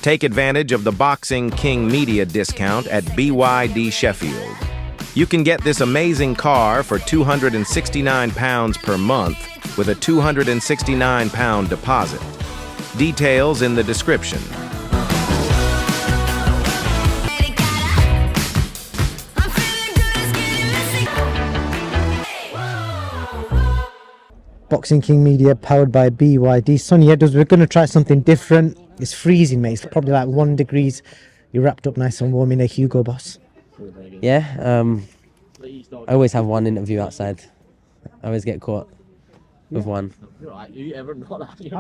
Take advantage of the Boxing King Media discount at BYD Sheffield. You can get this amazing car for £269 per month with a £269 deposit. Details in the description. Boxing King Media, powered by BYD. Sunny Edwards, we're going to try something different. It's freezing, mate. It's probably like 1 degrees. You're wrapped up nice and warm in a Hugo Boss. Yeah, I always have one interview outside. I always get caught with one. I've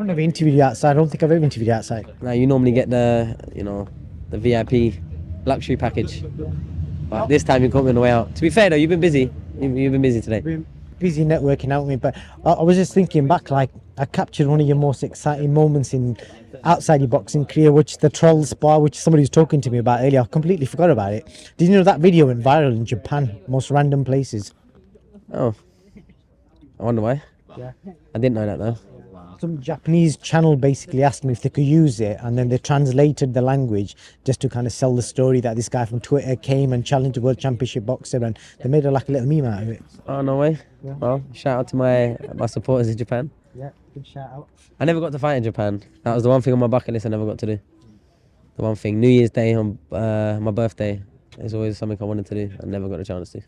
never interviewed you outside. I don't think I've ever interviewed you outside. Now you normally get the VIP luxury package, but this time you caught me on the way out. To be fair though, you've been busy. You've been busy today. Busy networking out with me, but I was just thinking back, like I captured one of your most exciting moments in outside your boxing career, which the troll spar, which somebody was talking to me about earlier. I completely forgot about it. Did you know that video went viral in Japan, most random places? Oh, I wonder why. Yeah, I didn't know that though. Some Japanese channel basically asked me if they could use it, and then they translated the language just to kind of sell the story that this guy from Twitter came and challenged a world championship boxer, and they made like a little meme out of it. Oh, no way. Yeah. Well, shout out to my supporters in Japan. Yeah, good shout out. I never got to fight in Japan. That was the one thing on my bucket list I never got to do. The one thing, New Year's Day on my birthday, is always something I wanted to do. I never got a chance to.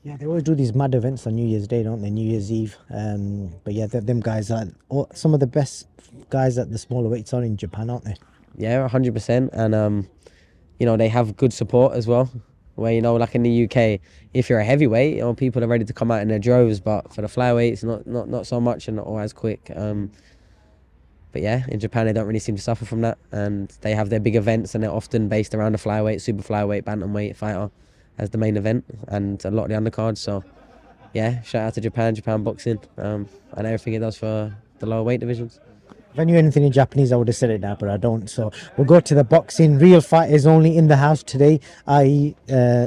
Yeah, they always do these mad events on New Year's Day, don't they? New Year's Eve. But yeah, them guys are some of the best guys at the smaller weights are in Japan, aren't they? Yeah, 100%. And they have good support as well. Where like in the UK, if you're a heavyweight, people are ready to come out in their droves. But for the flyweights, not so much and not all as quick. But yeah, in Japan they don't really seem to suffer from that, and they have their big events, and they're often based around the flyweight, super flyweight, bantamweight fighter as the main event, and a lot of the undercards. So yeah, shout out to Japan boxing, and everything it does for the lower weight divisions. If I knew anything in Japanese, I would have said it now, but I don't. So we'll go to the boxing. Real fighters only in the house today, i.e.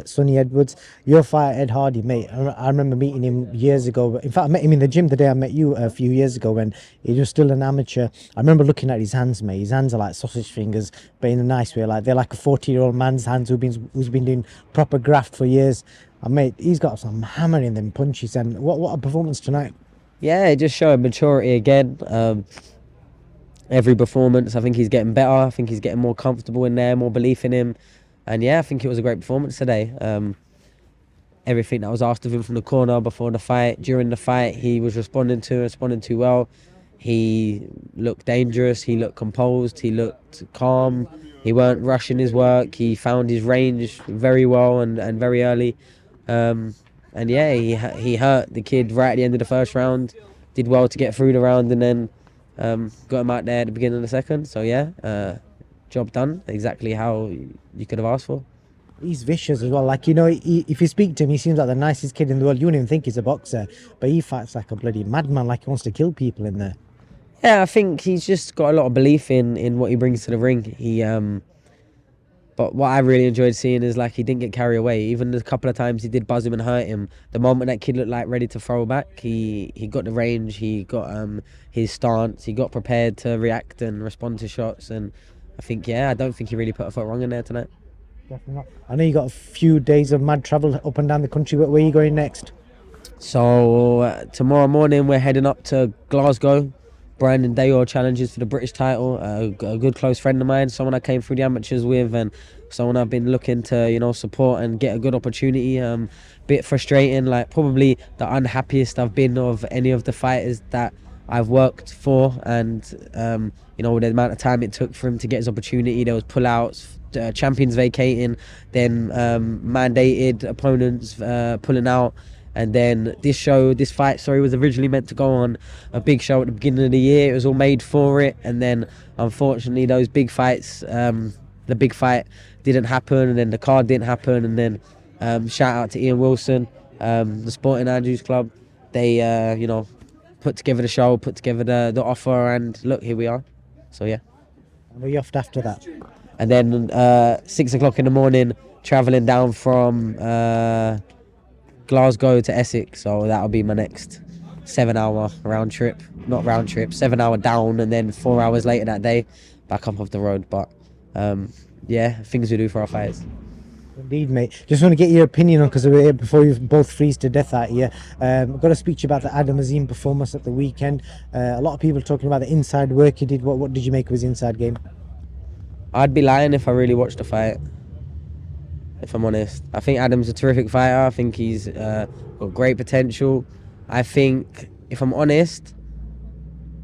Sunny Edwards. Your fighter, Ed Hardy, mate. I remember meeting him years ago. In fact, I met him in the gym the day I met you a few years ago when he was still an amateur. I remember looking at his hands, mate. His hands are like sausage fingers, but in a nice way. Like they're like a 40-year-old man's hands who's been doing proper graft for years. And mate, he's got some hammer in them punches. And what a performance tonight. Yeah, it just showed maturity again. Every performance, I think he's getting better. I think he's getting more comfortable in there, more belief in him. And yeah, I think it was a great performance today. Everything that was asked of him from the corner before the fight, during the fight, he was responding too well. He looked dangerous, he looked composed, he looked calm. He weren't rushing his work. He found his range very well and very early. And yeah, he hurt the kid right at the end of the first round. Did well to get through the round, and then got him out there at the beginning of the second. So yeah, job done. Exactly how you could have asked for. He's vicious as well. Like, if you speak to him, he seems like the nicest kid in the world. You wouldn't even think he's a boxer, but he fights like a bloody madman, like he wants to kill people in there. Yeah, I think he's just got a lot of belief in what he brings to the ring. But what I really enjoyed seeing is like he didn't get carried away. Even the couple of times he did buzz him and hurt him, the moment that kid looked like ready to throw back, he got the range, he got his stance, he got prepared to react and respond to shots. And I think, I don't think he really put a foot wrong in there tonight. Definitely not. I know you got a few days of mad travel up and down the country. Where are you going next? So tomorrow morning we're heading up to Glasgow. Brandon Dayor challenges for the British title. A good close friend of mine, someone I came through the amateurs with, and someone I've been looking to support and get a good opportunity. Bit frustrating, like probably the unhappiest I've been of any of the fighters that I've worked for, and the amount of time it took for him to get his opportunity. There was pullouts, champions vacating, then mandated opponents pulling out. And then this fight was originally meant to go on a big show at the beginning of the year. It was all made for it, and then unfortunately those big fights, the big fight didn't happen, and then the card didn't happen. And then shout out to Ian Wilson, the Sporting Andrews Club. They put together the show, put together the offer, and look, here we are. So yeah. And where are you off after that? And then 6 o'clock in the morning, travelling down from Glasgow to Essex, so that'll be my next 7-hour round trip. Not round trip, 7 hour down, and then 4 hours later that day back up off the road. But Yeah, things we do for our fights. Indeed, mate. Just want to get your opinion on, because we're here before you both freeze to death out here. I've got to speak to you about the Adam Azim performance at the weekend. A lot of people talking about the inside work he did. What did you make of his inside game? I'd be lying if I really watched the fight, if I'm honest. I think Adam's a terrific fighter. I think he's got great potential. I think, if I'm honest,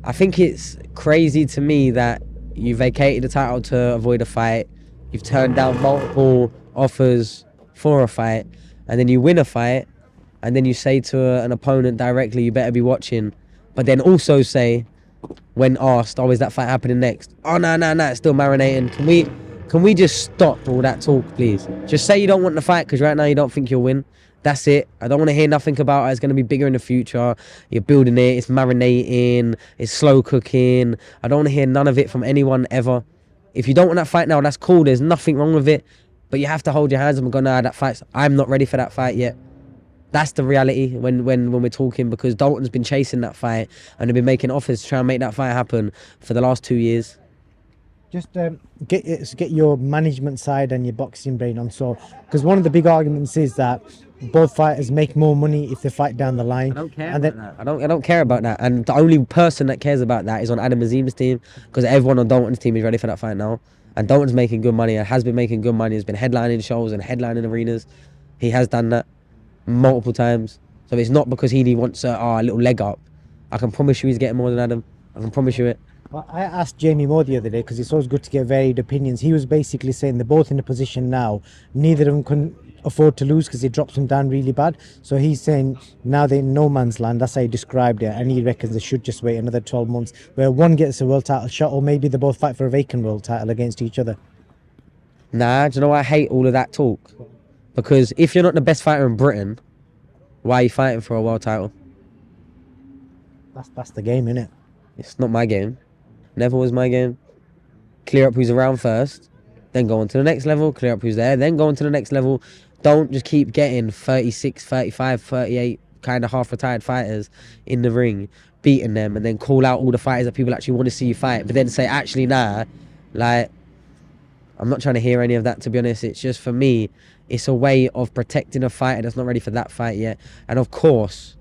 I think it's crazy to me that you vacated the title to avoid a fight. You've turned down multiple offers for a fight, and then you win a fight, and then you say to an opponent directly, you better be watching, but then also say, when asked, oh, is that fight happening next? Oh, no, it's still marinating. Can we just stop all that talk, please? Just say you don't want the fight because right now you don't think you'll win. That's it. I don't want to hear nothing about it. It's going to be bigger in the future. You're building it. It's marinating. It's slow cooking. I don't want to hear none of it from anyone ever. If you don't want that fight now, that's cool. There's nothing wrong with it. But you have to hold your hands up and go, nah, that fight's... I'm not ready for that fight yet. That's the reality when we're talking, because Dalton's been chasing that fight and they've been making offers to try and make that fight happen for the last 2 years. Just get your management side and your boxing brain on. So, because one of the big arguments is that both fighters make more money if they fight down the line. I don't care about that. I don't care about that. And the only person that cares about that is on Adam Azim's team, because everyone on Dalton's team is ready for that fight now. And Dalton's making good money and has been making good money. He's been headlining shows and headlining arenas. He has done that multiple times. So it's not because he wants a little leg up. I can promise you he's getting more than Adam. I can promise you it. Well, I asked Jamie Moore the other day, because it's always good to get varied opinions. He was basically saying they're both in a position now, neither of them can afford to lose because he drops them down really bad. So he's saying now they're in no man's land. That's how he described it, and he reckons they should just wait another 12 months where one gets a world title shot, or maybe they both fight for a vacant world title against each other. Nah, do you know why I hate all of that talk? Because if you're not the best fighter in Britain, why are you fighting for a world title? That's the game, innit? It's not my game. Never was my game. Clear up who's around first, then go on to the next level, clear up who's there, then go on to the next level. Don't just keep getting 36, 35, 38 kind of half-retired fighters in the ring, beating them, and then call out all the fighters that people actually want to see you fight, but then say, actually, nah, like, I'm not trying to hear any of that, to be honest. It's just, for me, it's a way of protecting a fighter that's not ready for that fight yet. And of course,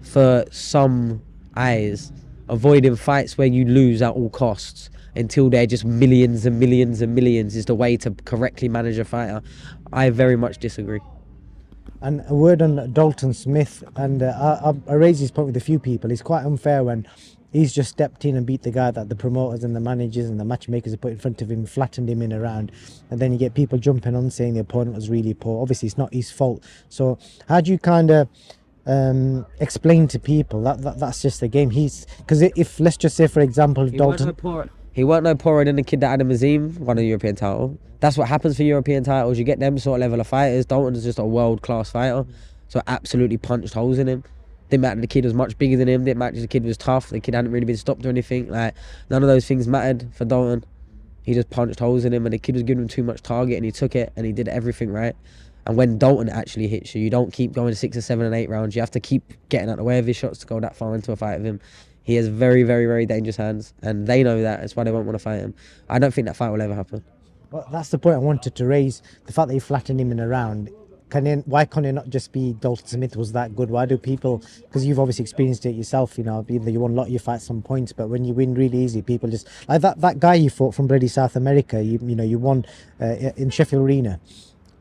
for some eyes, avoiding fights where you lose at all costs until they're just millions and millions and millions is the way to correctly manage a fighter. I very much disagree. And a word on Dalton Smith, and I raised this point with a few people. It's quite unfair when he's just stepped in and beat the guy that the promoters and the managers and the matchmakers have put in front of him, flattened him in a round, and then you get people jumping on saying the opponent was really poor. Obviously, it's not his fault. So how do you kind of explain to people that's just the game? Because if, let's just say, for example, if Dalton... He weren't no poorer than the kid that Adam Azim won a European title. That's what happens for European titles. You get them sort of level of fighters. Dalton is just a world-class fighter. So absolutely punched holes in him. Didn't matter the kid was much bigger than him. Didn't matter the kid was tough. The kid hadn't really been stopped or anything. Like, none of those things mattered for Dalton. He just punched holes in him, and the kid was giving him too much target, and he took it, and he did everything right. And when Dalton actually hits you, you don't keep going 6 or 7 and 8 rounds. You have to keep getting out of the way of his shots to go that far into a fight with him. He has very, very, very dangerous hands, and they know that. That's why they won't want to fight him. I don't think that fight will ever happen. Well, that's the point I wanted to raise. The fact that you flattened him in a round, why can't it not just be Dalton Smith was that good? Why do people, because you've obviously experienced it yourself, you know, either you won a lot of your fights on points, but when you win really easy, people just, like that guy you fought from bloody South America, you know, you won in Sheffield Arena.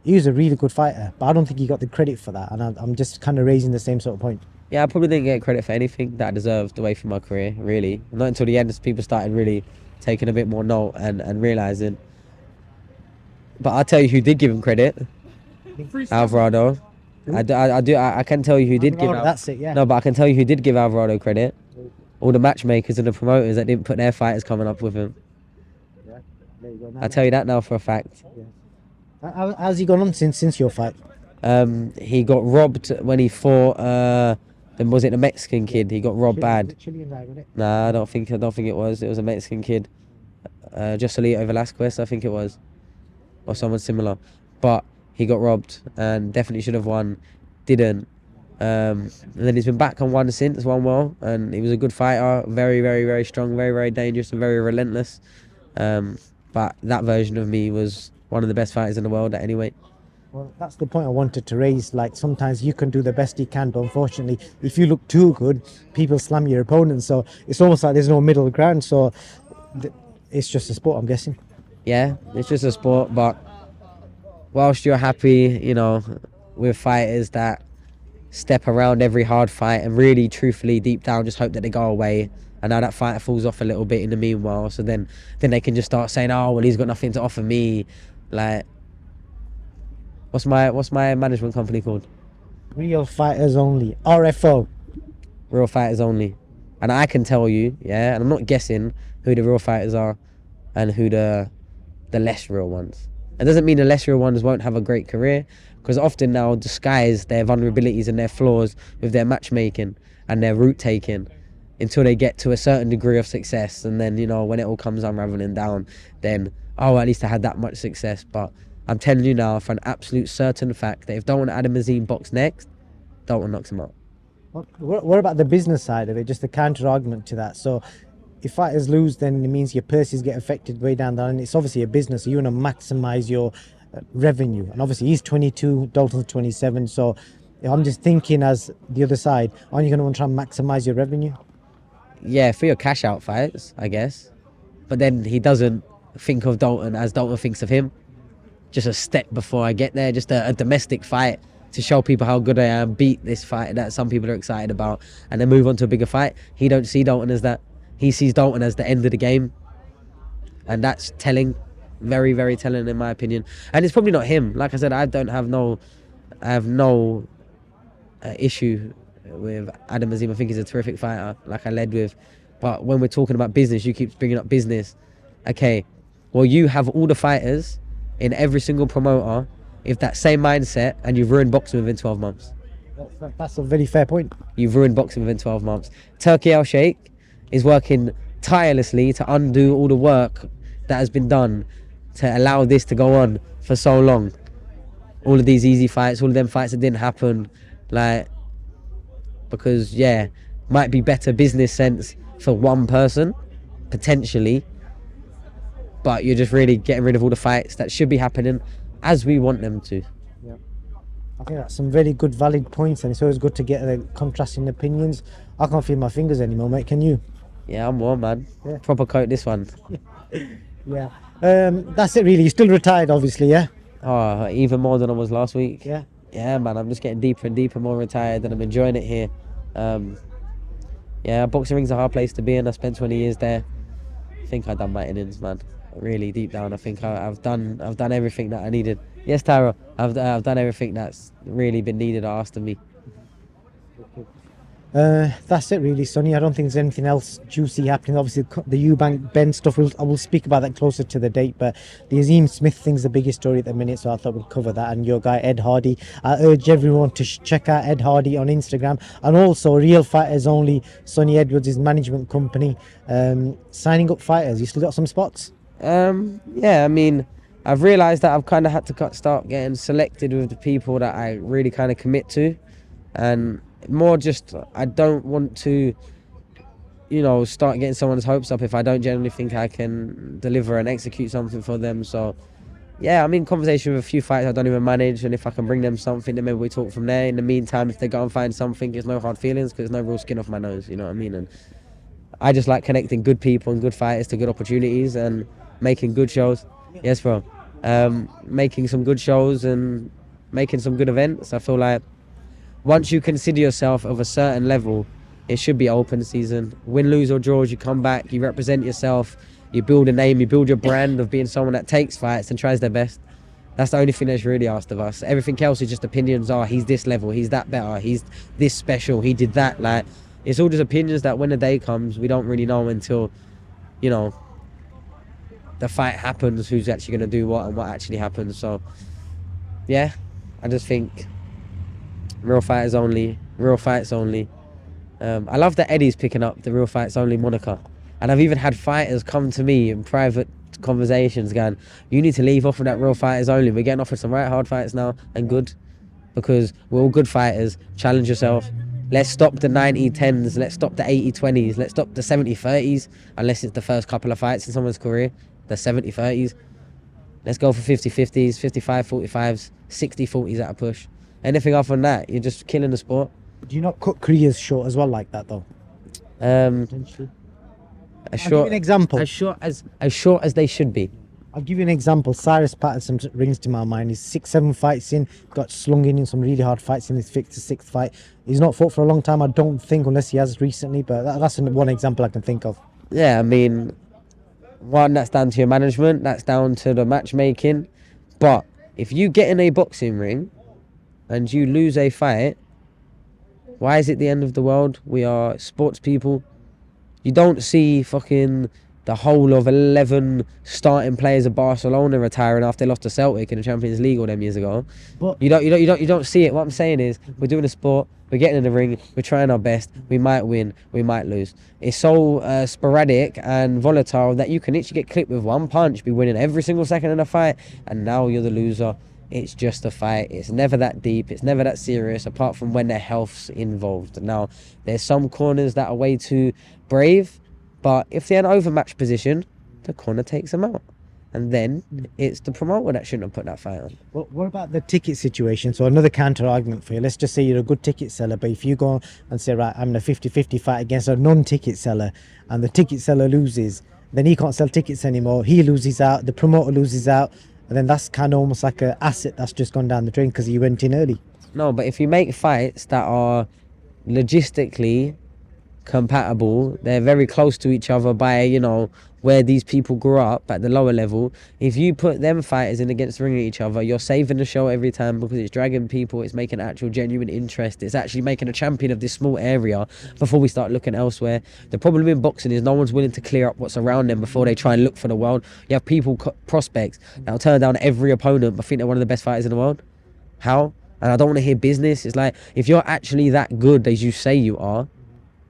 He was a really good fighter, but I don't think he got the credit for that, and I'm just kind of raising the same sort of point. Yeah, I probably didn't get credit for anything that I deserved away from my career, really. Not until the end, as people started really taking a bit more note and realising. But I'll tell you who did give him credit. Alvarado. I can tell you who did give. That's it, yeah. No, but I can tell you who did give Alvarado credit. All the matchmakers and the promoters that didn't put their fighters coming up with him. Yeah, there you go. I'll tell you that now for a fact. Yeah. How's he gone on since your fight? He got robbed when he fought. Then was it the Mexican kid? He got robbed bad. Chilean guy, wasn't it? Nah, I don't think it was. It was a Mexican kid. Joselito Velasquez, I think it was, or someone similar. But he got robbed and definitely should have won. Didn't. And then he's been back and won since, won well, and he was a good fighter, very, very, very strong, very, very dangerous and very relentless. But that version of me was one of the best fighters in the world at any weight. Well, that's the point I wanted to raise. Like, sometimes you can do the best you can, but unfortunately, if you look too good, people slam your opponent. So it's almost like there's no middle ground. So it's just a sport, I'm guessing. Yeah, it's just a sport, but whilst you're happy, you know, with fighters that step around every hard fight and really, truthfully, deep down, just hope that they go away. And now that fighter falls off a little bit in the meanwhile, so then they can just start saying, oh, well, he's got nothing to offer me. Like, what's my management company called? Real Fighters Only, RFO. Real Fighters Only. And I can tell you, yeah, and I'm not guessing who the real fighters are and who the less real ones. It doesn't mean the less real ones won't have a great career, because often now disguise their vulnerabilities and their flaws with their matchmaking and their route taking until they get to a certain degree of success. And then, you know, when it all comes unraveling down, then, oh, at least I had that much success. But I'm telling you now for an absolute certain fact that if Dalton Adam Azim box next, Dalton knocks him out. What about the business side of it? Just the counter argument to that. So if fighters lose, then it means your purses get affected way down the line. It's obviously a business, so you want to maximize your revenue. And obviously he's 22, Dalton's 27. So I'm just thinking, as the other side, aren't you going to want to try and maximize your revenue? Yeah, for your cash out fights, I guess. But then he doesn't think of Dalton as Dalton thinks of him. Just a step before I get there, just a domestic fight to show people how good I am, beat this fight that some people are excited about, and then move on to a bigger fight. He don't see Dalton as that. He sees Dalton as the end of the game. And that's telling. Very, very telling in my opinion. And it's probably not him. Like I said, I have no issue with Adam Azim. I think he's a terrific fighter, like I led with. But when we're talking about business, you keep bringing up business. Okay, well, you have all the fighters in every single promoter with that same mindset, and you've ruined boxing within 12 months. That's a very fair point. You've ruined boxing within 12 months. Turkey Al Sheikh is working tirelessly to undo all the work that has been done to allow this to go on for so long. All of these easy fights, all of them fights that didn't happen, like, because, yeah, might be better business sense for one person, potentially, but you're just really getting rid of all the fights that should be happening as we want them to. Yeah, I think that's some very good, valid points, and it's always good to get contrasting opinions. I can't feel my fingers anymore, mate. Can you? Yeah, I'm warm, man. Yeah. Proper coat this one. Yeah. That's it, really. You're still retired, obviously, yeah? Oh, even more than I was last week. Yeah. Yeah, man, I'm just getting deeper and deeper, more retired, and I'm enjoying it here. Yeah, boxing ring's a hard place to be in. I spent 20 years there. I think I've done my innings, man. Really deep down, I think I've done everything that I needed. Yes, Tyro, I've done everything that's really been needed or asked of me. That's it, really, Sonny. I don't think there's anything else juicy happening. Obviously, the Eubank Ben stuff, I will speak about that closer to the date, but the Azim Smith thing's the biggest story at the minute, so I thought we'd cover that. And your guy Ed Hardy, I urge everyone to check out Ed Hardy on Instagram, and also Real Fighters Only, Sonny Edwards' management company, signing up fighters. You still got some spots? Yeah, I mean, I've realised that I've kind of had to start getting selected with the people that I really kind of commit to, and more just, I don't want to, you know, start getting someone's hopes up if I don't generally think I can deliver and execute something for them. So yeah, I'm in conversation with a few fighters I don't even manage, and if I can bring them something, then maybe we talk from there. In the meantime, if they go and find something, there's no hard feelings, because there's no real skin off my nose, you know what I mean? And I just like connecting good people and good fighters to good opportunities and making good shows. Yes, bro. Making some good shows and making some good events. I feel like once you consider yourself of a certain level, it should be open season. Win, lose or draws, you come back, you represent yourself, you build a name, you build your brand of being someone that takes fights and tries their best. That's the only thing that's really asked of us. Everything else is just opinions. Oh, he's this level, he's that better, he's this special, he did that. Like, it's all just opinions that when the day comes, we don't really know until, you know, the fight happens, who's actually going to do what and what actually happens. So, yeah, I just think real fighters only, real fights only. I love that Eddie's picking up the real fights only moniker. And I've even had fighters come to me in private conversations going, you need to leave off with that real fighters only. We're getting offered some right hard fights now, and good. because we're all good fighters. Challenge yourself. Let's stop the 90-10s. Let's stop the 80-20s. Let's stop the 70-30s, unless it's the first couple of fights in someone's career, the 70-30s. Let's go for 50-50s, 55-45s, 60-40s at a push. Anything other than that, you're just killing the sport. Do you not cut careers short as well like that though? As I'll give you an example. As short as they should be. I'll give you an example. Cyrus Patterson rings to my mind. He's 6-7 fights in, got slung in some really hard fights in his 5th to 6th fight. He's not fought for a long time, I don't think, unless he has recently, but that's one example I can think of. Yeah, I mean, one, that's down to your management, that's down to the matchmaking. But if you get in a boxing ring and you lose a fight, why is it the end of the world? We are sports people. You don't see fucking the whole of 11 starting players of Barcelona retiring after they lost to Celtic in the Champions League all them years ago. But You don't see it. What I'm saying is, we're doing a sport, we're getting in the ring, we're trying our best. We might win, we might lose. It's so sporadic and volatile that you can literally get clipped with one punch, be winning every single second in a fight, and now you're the loser. It's just a fight. It's never that deep. It's never that serious, apart from when their health's involved. Now, there's some corners that are way too brave, but if they're in an overmatched position, the corner takes them out. And then it's the promoter that shouldn't have put that fight on. Well, what about the ticket situation? So another counter argument for you. Let's just say you're a good ticket seller, but if you go and say, right, I'm in a 50-50 fight against a non-ticket seller, and the ticket seller loses, then he can't sell tickets anymore. He loses out, the promoter loses out, and then that's kind of almost like an asset that's just gone down the drain because he went in early. No, but if you make fights that are logistically compatible, they're very close to each other by, where these people grew up at the lower level. If you put them fighters in against the ring at each other, you're saving the show every time, because it's dragging people, it's making actual genuine interest, it's actually making a champion of this small area before we start looking elsewhere. The problem in boxing is no one's willing to clear up what's around them before they try and look for the world. You have people, prospects, that'll turn down every opponent but think they're one of the best fighters in the world. How? And I don't want to hear business. It's like, if you're actually that good as you say you are,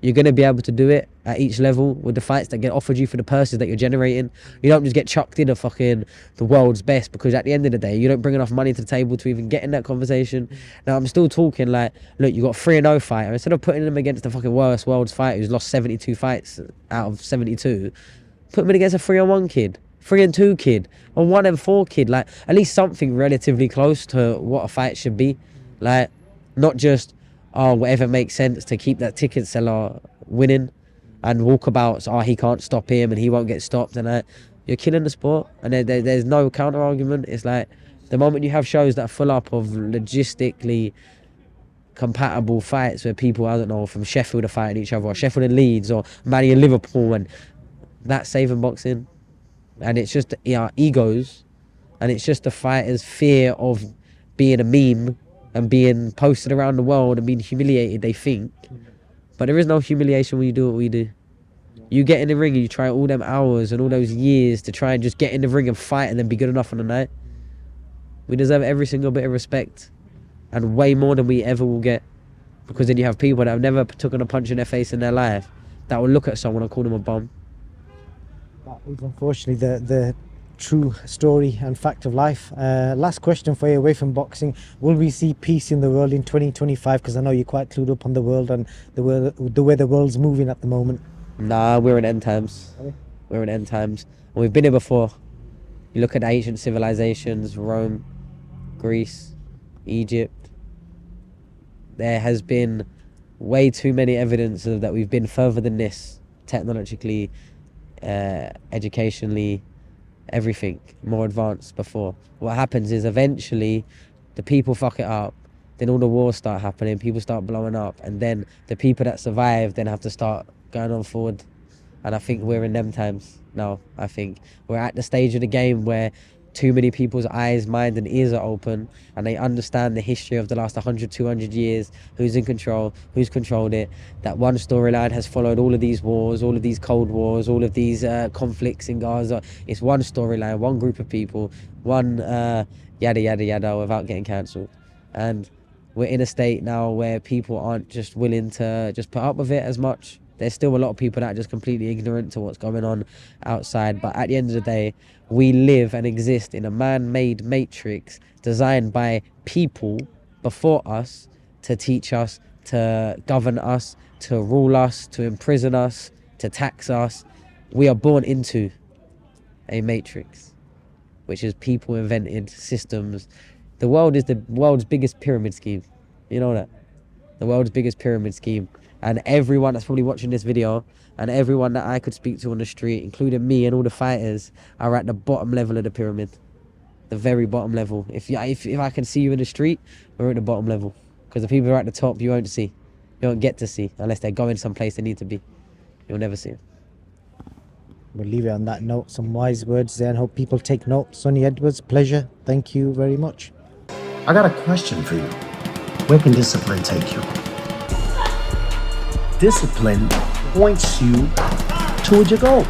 you're going to be able to do it at each level with the fights that get offered you for the purses that you're generating. You don't just get chucked in a fucking the world's best, because at the end of the day, you don't bring enough money to the table to even get in that conversation. Now, I'm still talking like, look, you got a 3-0 fighter. Instead of putting him against the fucking worst world's fighter who's lost 72 fights out of 72, put him in against a 3-1 kid, 3-2 kid, or 1-4 kid. Like, at least something relatively close to what a fight should be. Like, not just, whatever makes sense to keep that ticket seller winning, and walkabouts, he can't stop him and he won't get stopped, and you're killing the sport. And there's no counter argument. It's like, the moment you have shows that are full up of logistically compatible fights where people, I don't know, from Sheffield are fighting each other, or Sheffield and Leeds, or Man and Liverpool, and that's saving boxing. And it's just egos, and it's just the fighters' fear of being a meme and being posted around the world and being humiliated, they think. But there is no humiliation when you do what we do. You get in the ring and you try all them hours and all those years to try and just get in the ring and fight and then be good enough on the night. We deserve every single bit of respect, and way more than we ever will get, because then you have people that have never taken a punch in their face in their life that will look at someone and call them a bum. That is unfortunately the true story and fact of life. Last question for you, away from boxing. Will we see peace in the world in 2025? Because I know you're quite clued up on the world and the way the world's moving at the moment. Nah, we're in end times. We're in end times. And we've been here before. You look at ancient civilizations, Rome, Greece, Egypt. There has been way too many evidence of that we've been further than this, technologically, educationally, everything more advanced before. What happens is eventually the people fuck it up, then all the wars start happening, people start blowing up, and then the people that survive then have to start going on forward. And I think we're in them times now. I think we're at the stage of the game where too many people's eyes, mind and ears are open, and they understand the history of the last 100, 200 years, who's in control, who's controlled it. That one storyline has followed all of these wars, all of these cold wars, all of these conflicts in Gaza. It's one storyline, one group of people, one yada yada yada, without getting cancelled. And we're in a state now where people aren't just willing to just put up with it as much. There's still a lot of people that are just completely ignorant to what's going on outside. But at the end of the day, we live and exist in a man-made matrix designed by people before us to teach us, to govern us, to rule us, to imprison us, to tax us. We are born into a matrix, which is people invented systems. The world is the world's biggest pyramid scheme. You know that? The world's biggest pyramid scheme. And everyone that's probably watching this video and everyone that I could speak to on the street, including me and all the fighters, are at the bottom level of the pyramid. The very bottom level. If I can see you in the street, we're at the bottom level. Because the people who are at the top, you won't see. You won't get to see unless they're going someplace they need to be. You'll never see it. We'll leave it on that note. Some wise words there and hope people take note. Sonny Edwards, pleasure. Thank you very much. I got a question for you. Where can discipline take you? Discipline points you toward your goals.